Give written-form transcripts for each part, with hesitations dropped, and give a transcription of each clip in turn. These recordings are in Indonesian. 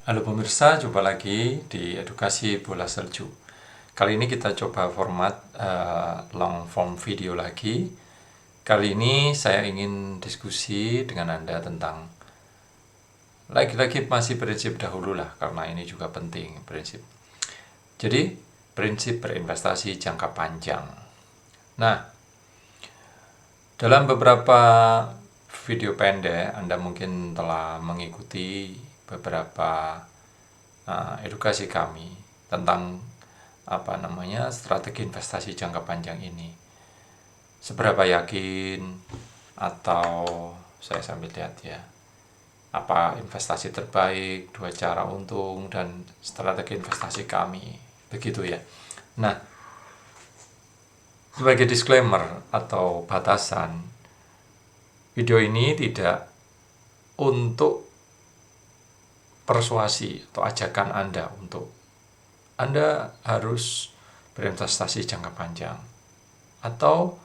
Halo pemirsa, jumpa lagi di Edukasi Bola Salju. Kali ini kita coba format long form video lagi. Kali ini saya ingin diskusi dengan Anda tentang lagi-lagi masih prinsip dahulu lah, karena ini juga penting prinsip. Jadi, prinsip berinvestasi jangka panjang. Nah, dalam beberapa video pendek, Anda mungkin telah mengikuti beberapa edukasi kami tentang strategi investasi jangka panjang ini. Seberapa yakin, atau saya sambil lihat ya, apa investasi terbaik, 2 cara untung, dan strategi investasi kami, begitu ya. Nah, sebagai disclaimer atau batasan, video ini tidak untuk persuasi atau ajakan Anda harus berinvestasi jangka panjang, atau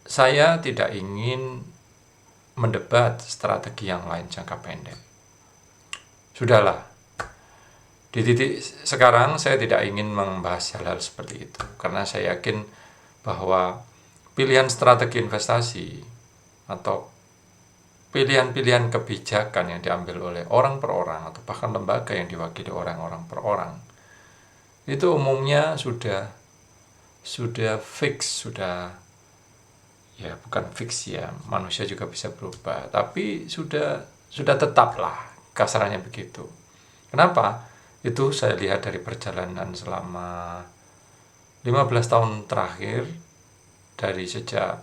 saya tidak ingin mendebat strategi yang lain jangka pendek. Sudahlah, di titik sekarang saya tidak ingin membahas hal-hal seperti itu, karena saya yakin bahwa pilihan strategi investasi atau pilihan-pilihan kebijakan yang diambil oleh orang per orang, atau bahkan lembaga yang diwakili orang per orang, itu umumnya sudah fix, ya bukan fix ya, manusia juga bisa berubah, tapi sudah tetap lah, kasarannya begitu. Kenapa? Itu saya lihat dari perjalanan selama 15 tahun terakhir, dari sejak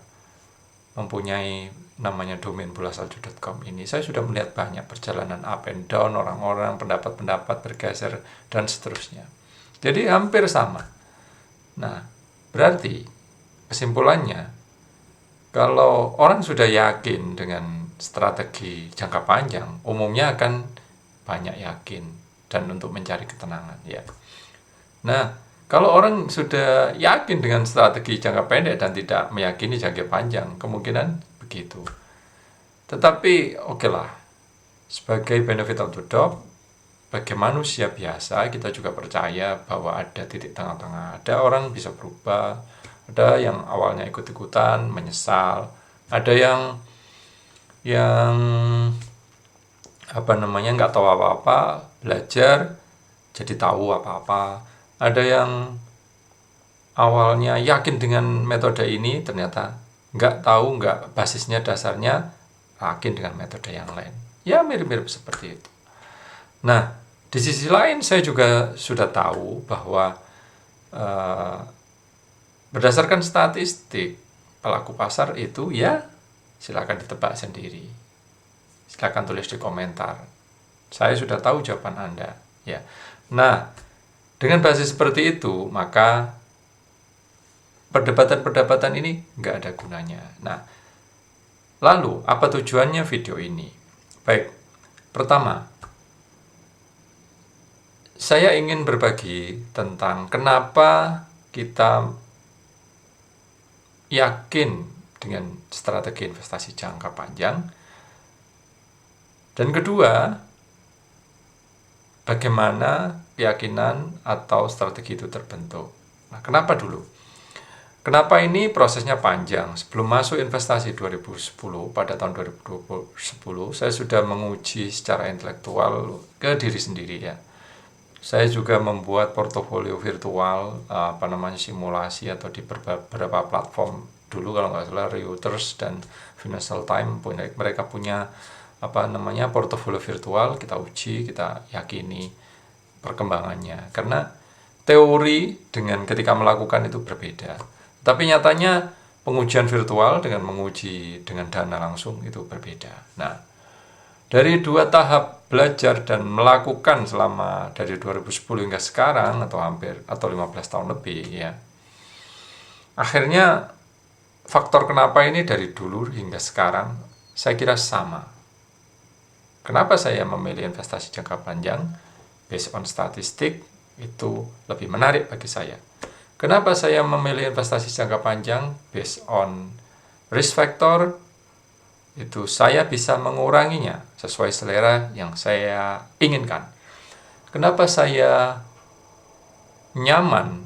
mempunyai namanya domain bolasalju.com ini, saya sudah melihat banyak perjalanan up and down orang-orang, pendapat-pendapat bergeser, dan seterusnya. Jadi hampir sama. Nah, berarti kesimpulannya, kalau orang sudah yakin dengan strategi jangka panjang, umumnya akan banyak yakin dan untuk mencari ketenangan ya. Nah, kalau orang sudah yakin dengan strategi jangka pendek dan tidak meyakini jangka panjang, kemungkinan begitu. Tetapi oke lah, sebagai benefit of the doubt, bagi manusia biasa, kita juga percaya bahwa ada titik tengah-tengah. Ada orang bisa berubah, ada yang awalnya ikut-ikutan, menyesal, ada yang nggak tahu apa-apa, belajar, jadi tahu apa-apa. Ada yang awalnya yakin dengan metode ini, ternyata nggak tahu, nggak basisnya, dasarnya yakin dengan metode yang lain. Ya mirip-mirip seperti itu. Nah, di sisi lain saya juga sudah tahu bahwa berdasarkan statistik pelaku pasar itu, ya silakan ditebak sendiri. Silakan tulis di komentar. Saya sudah tahu jawaban Anda. Ya. Nah, dengan basis seperti itu, maka perdebatan-perdebatan ini nggak ada gunanya. Nah, lalu apa tujuannya video ini? Baik, pertama, saya ingin berbagi tentang kenapa kita yakin dengan strategi investasi jangka panjang. Dan kedua, bagaimana keyakinan atau strategi itu terbentuk. Nah, kenapa dulu? Kenapa ini prosesnya panjang? Sebelum masuk investasi 2010, pada tahun 2010, saya sudah menguji secara intelektual ke diri sendiri ya. Saya juga membuat portofolio virtual, simulasi, atau di beberapa platform. Dulu kalau nggak salah Reuters dan Financial Times mereka punya portofolio virtual. Kita uji, kita yakini perkembangannya, karena teori dengan ketika melakukan itu berbeda. Tapi nyatanya pengujian virtual dengan menguji dengan dana langsung itu berbeda. Nah, dari 2 tahap belajar dan melakukan selama dari 2010 hingga sekarang, atau 15 tahun lebih ya, akhirnya faktor kenapa ini dari dulu hingga sekarang saya kira sama. Kenapa saya memilih investasi jangka panjang based on statistik, itu lebih menarik bagi saya. Kenapa saya memilih investasi jangka panjang based on risk factor, itu saya bisa menguranginya sesuai selera yang saya inginkan. Kenapa saya nyaman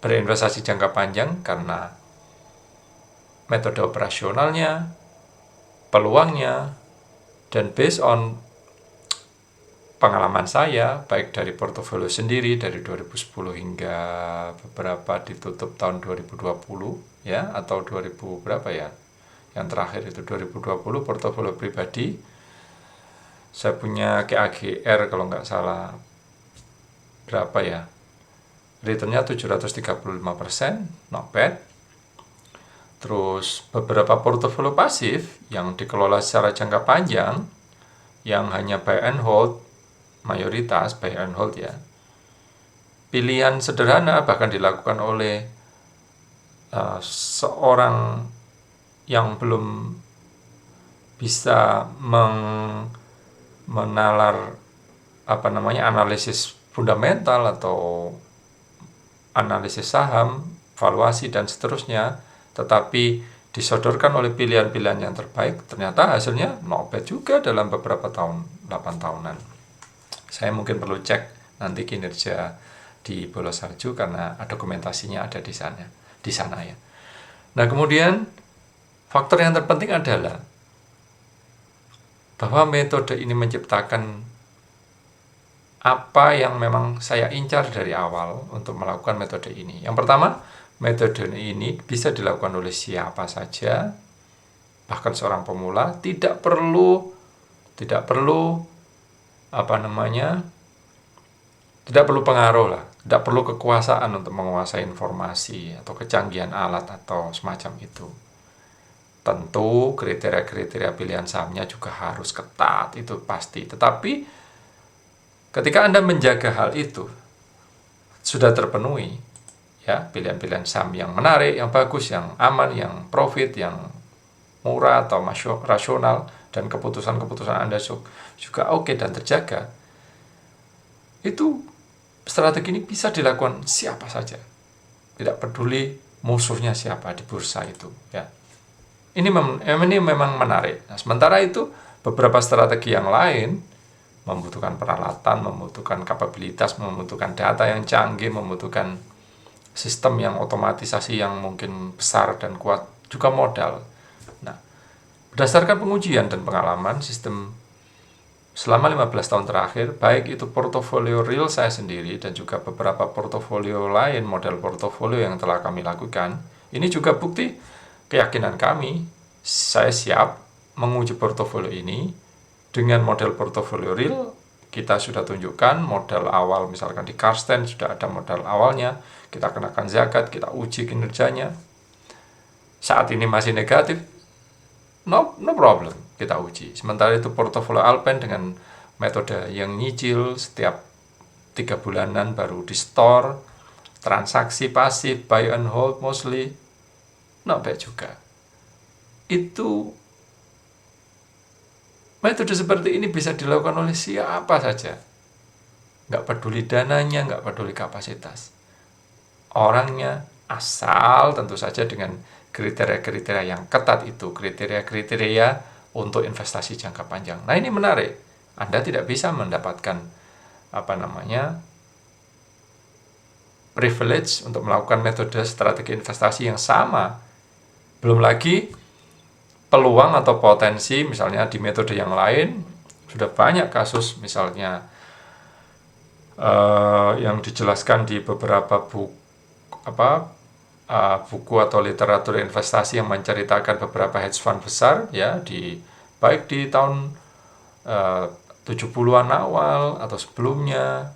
berinvestasi jangka panjang? Karena metode operasionalnya, peluangnya, dan based on pengalaman saya, baik dari portofolio sendiri dari 2010 hingga beberapa ditutup tahun 2020 ya, atau 2000 berapa ya, yang terakhir itu 2020 portofolio pribadi saya punya KAGR kalau nggak salah berapa ya, returnnya 735%, not bad. Terus beberapa portofolio pasif yang dikelola secara jangka panjang, yang hanya buy and hold, mayoritas buy and hold ya. Pilihan sederhana bahkan dilakukan oleh seorang yang belum bisa menalar analisis fundamental atau analisis saham, valuasi dan seterusnya, tetapi disodorkan oleh pilihan-pilihan yang terbaik, ternyata hasilnya not bad juga dalam beberapa tahun, 8 tahunan. Saya mungkin perlu cek nanti kinerja di Bola Salju karena dokumentasinya ada di sana ya. Nah, kemudian faktor yang terpenting adalah bahwa metode ini menciptakan apa yang memang saya incar dari awal untuk melakukan metode ini. Yang pertama, metode ini bisa dilakukan oleh siapa saja, bahkan seorang pemula, tidak perlu tidak perlu pengaruh lah, tidak perlu kekuasaan untuk menguasai informasi atau kecanggihan alat atau semacam itu. Tentu kriteria-kriteria pilihan sahamnya juga harus ketat, itu pasti. Tetapi ketika Anda menjaga hal itu sudah terpenuhi, ya, pilihan-pilihan saham yang menarik, yang bagus, yang aman, yang profit, yang murah atau rasional, dan keputusan-keputusan Anda juga oke dan terjaga, itu strategi ini bisa dilakukan siapa saja, tidak peduli musuhnya siapa di bursa itu ya. Ini memang menarik. Nah, sementara itu beberapa strategi yang lain membutuhkan peralatan, membutuhkan kapabilitas, membutuhkan data yang canggih, membutuhkan sistem yang otomatisasi yang mungkin besar dan kuat, juga modal. Nah, berdasarkan pengujian dan pengalaman sistem selama 15 tahun terakhir, baik itu portofolio real saya sendiri dan juga beberapa portofolio lain, model portofolio yang telah kami lakukan, ini juga bukti keyakinan kami. Saya siap menguji portofolio ini dengan model portofolio real. Kita sudah tunjukkan modal awal, misalkan di Karsten sudah ada modal awalnya, kita kenakan zakat, kita uji kinerjanya. Saat ini masih negatif, no problem, kita uji. Sementara itu portofolio Alpen dengan metode yang nyicil setiap 3 bulanan baru di store, transaksi pasif, buy and hold mostly, not bad juga. Itu metode seperti ini bisa dilakukan oleh siapa saja. Nggak peduli dananya, nggak peduli kapasitas orangnya, asal tentu saja dengan kriteria-kriteria yang ketat itu, kriteria-kriteria untuk investasi jangka panjang. Nah, ini menarik. Anda tidak bisa mendapatkan privilege untuk melakukan metode strategi investasi yang sama. Belum lagi peluang atau potensi, misalnya di metode yang lain sudah banyak kasus, misalnya yang dijelaskan di beberapa buku atau literatur investasi yang menceritakan beberapa hedge fund besar ya, baik di tahun 70-an awal atau sebelumnya,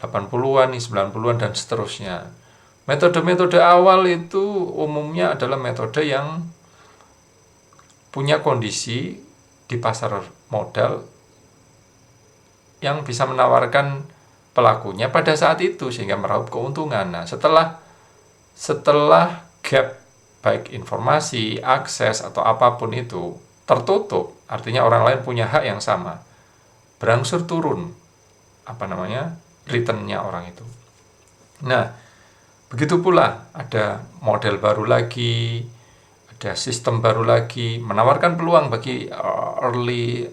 80-an, 90-an dan seterusnya. Metode-metode awal itu umumnya adalah metode yang punya kondisi di pasar modal yang bisa menawarkan pelakunya pada saat itu sehingga meraup keuntungan. Nah, setelah gap baik informasi, akses atau apapun itu tertutup, artinya orang lain punya hak yang sama, berangsur turun returnnya orang itu. Nah, begitu pula ada model baru lagi, ada sistem baru lagi, menawarkan peluang bagi early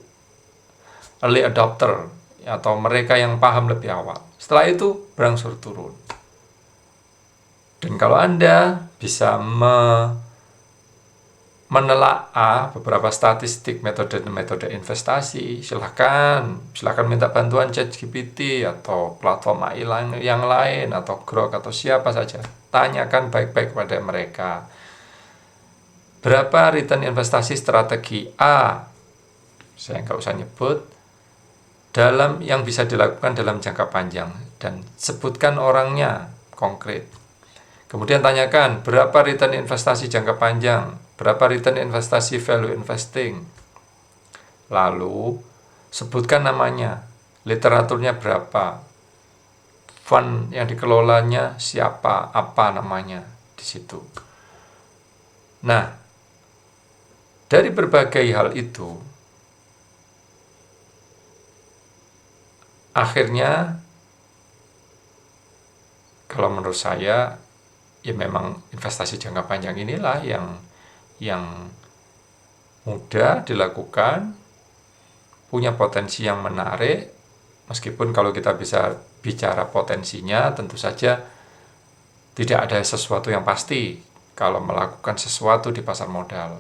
adopter atau mereka yang paham lebih awal. Setelah itu berangsur turun. Dan kalau Anda bisa menelaah beberapa statistik metode investasi, silahkan minta bantuan ChatGPT atau platform AI yang lain atau Grok atau siapa saja. Tanyakan baik-baik kepada mereka. Berapa return investasi strategi A? Saya nggak usah nyebut. Dalam yang bisa dilakukan dalam jangka panjang dan sebutkan orangnya konkret. Kemudian tanyakan berapa return investasi jangka panjang, berapa return investasi value investing. Lalu sebutkan namanya, literaturnya berapa, fund yang dikelolanya siapa, apa namanya di situ. Nah, dari berbagai hal itu, akhirnya kalau menurut saya ya memang investasi jangka panjang inilah yang mudah dilakukan, punya potensi yang menarik, meskipun kalau kita bisa bicara potensinya, tentu saja tidak ada sesuatu yang pasti kalau melakukan sesuatu di pasar modal.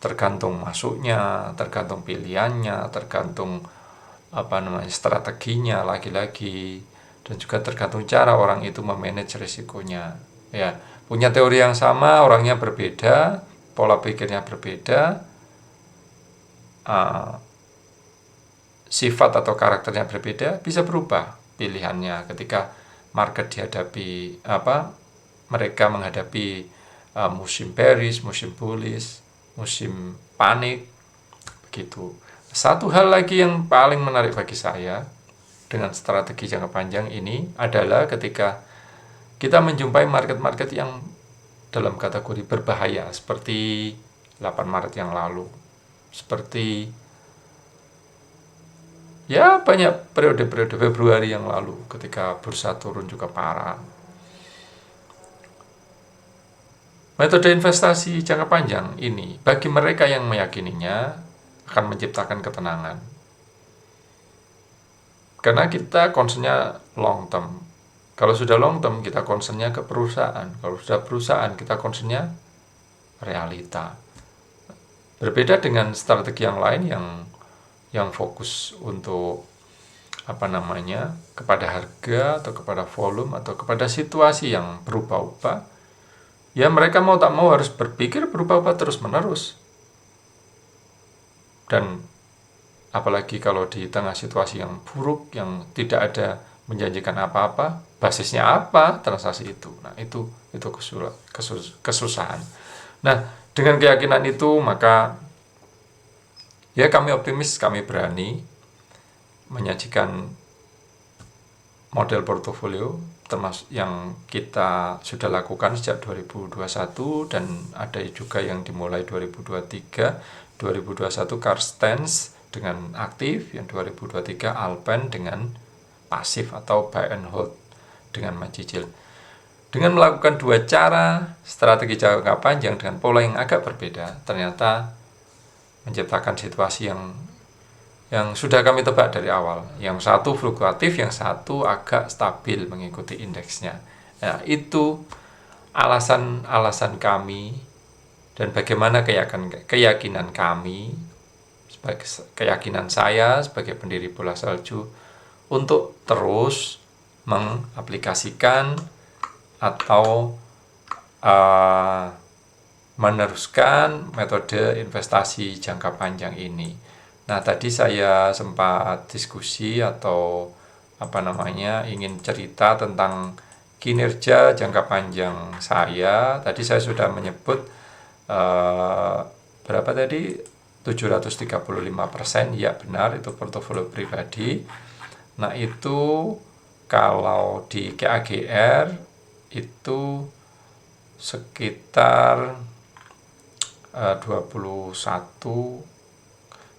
Tergantung masuknya, tergantung pilihannya, tergantung strateginya lagi-lagi, dan juga tergantung cara orang itu memanage risikonya. Ya, punya teori yang sama, orangnya berbeda, pola pikirnya berbeda, sifat atau karakternya berbeda, bisa berubah pilihannya ketika market dihadapi mereka menghadapi musim bearish, musim bullish, musim panik, begitu. Satu hal lagi yang paling menarik bagi saya dengan strategi jangka panjang ini adalah ketika kita menjumpai market-market yang dalam kategori berbahaya seperti 8 Maret yang lalu, seperti ya banyak periode-periode Februari yang lalu ketika bursa turun juga parah. Metode investasi jangka panjang ini bagi mereka yang meyakininya akan menciptakan ketenangan. Karena kita concernnya long term. Kalau sudah long term, kita concernnya ke perusahaan. Kalau sudah perusahaan, kita concernnya realita. Berbeda dengan strategi yang lain yang fokus untuk kepada harga atau kepada volume atau kepada situasi yang berubah-ubah. Ya mereka mau tak mau harus berpikir berubah-ubah terus-menerus. Dan apalagi kalau di tengah situasi yang buruk, yang tidak ada menjanjikan apa-apa, basisnya apa transaksi itu. Nah, itu kesusahan. Nah, dengan keyakinan itu maka ya kami optimis, kami berani menyajikan model portofolio termasuk yang kita sudah lakukan sejak 2021 dan ada juga yang dimulai 2023. 2021 car stance dengan aktif, yang 2023 Alpen dengan pasif atau buy and hold dengan mencicil. Dengan melakukan dua cara strategi jangka panjang dengan pola yang agak berbeda, ternyata menciptakan situasi yang sudah kami tebak dari awal. Yang satu fluktuatif, yang satu agak stabil mengikuti indeksnya. Nah, itu alasan-alasan kami dan bagaimana keyakinan kami, keyakinan saya sebagai pendiri bola salju untuk terus mengaplikasikan atau meneruskan metode investasi jangka panjang ini. Nah, tadi saya sempat diskusi atau ingin cerita tentang kinerja jangka panjang saya. Tadi saya sudah menyebut berapa tadi? 735%, ya benar, itu portofolio pribadi. Nah, itu kalau di KAGR itu sekitar 21.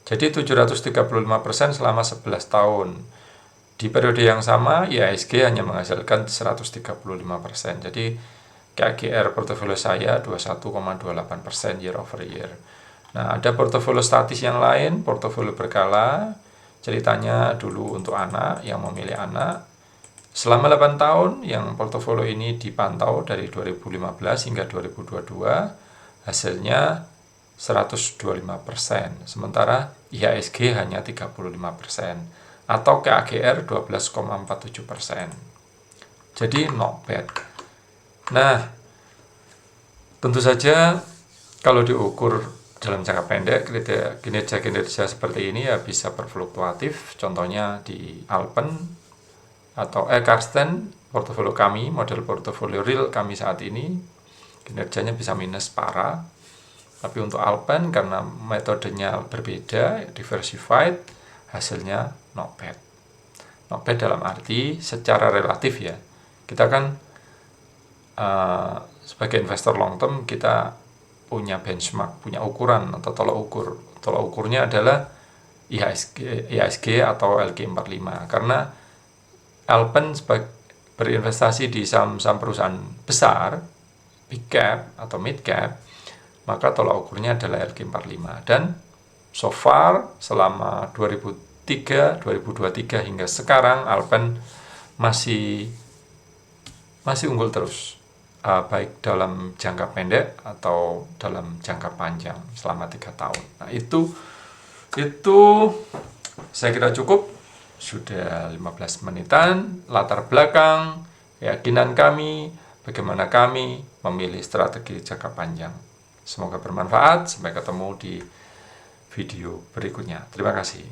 Jadi 735% selama 11 tahun. Di periode yang sama, IHSG hanya menghasilkan 135%. Jadi KAGR portofolio saya 21,28% year over year. Nah, ada portofolio statis yang lain, portofolio berkala. Ceritanya dulu untuk anak yang memilih anak. Selama 8 tahun yang portofolio ini dipantau dari 2015 hingga 2022, hasilnya 125%, sementara IHSG hanya 35%, atau KAGR 12,47%. Jadi not bad. Nah, tentu saja kalau diukur dalam jangka pendek, kinerja seperti ini ya bisa berfluktuatif. Contohnya di Alpen atau Karsten, portofolio kami, model portofolio real kami saat ini, kinerjanya bisa minus parah. Tapi untuk Alpen karena metodenya berbeda, diversified, hasilnya not bad. Not bad dalam arti secara relatif ya. Kita kan sebagai investor long term, kita punya benchmark, punya ukuran atau tolak ukur. Tolak ukurnya adalah IHSG atau LQ45. Karena Alpen berinvestasi di saham-saham perusahaan besar, big cap atau mid cap, maka tolak ukurnya adalah LQ45. Dan so far selama 2023 hingga sekarang Alpen masih unggul terus, baik dalam jangka pendek atau dalam jangka panjang selama 3 tahun. Nah, itu saya kira cukup. Sudah 15 menitan latar belakang keyakinan kami, bagaimana kami memilih strategi jangka panjang. Semoga bermanfaat. Sampai ketemu di video berikutnya. Terima kasih.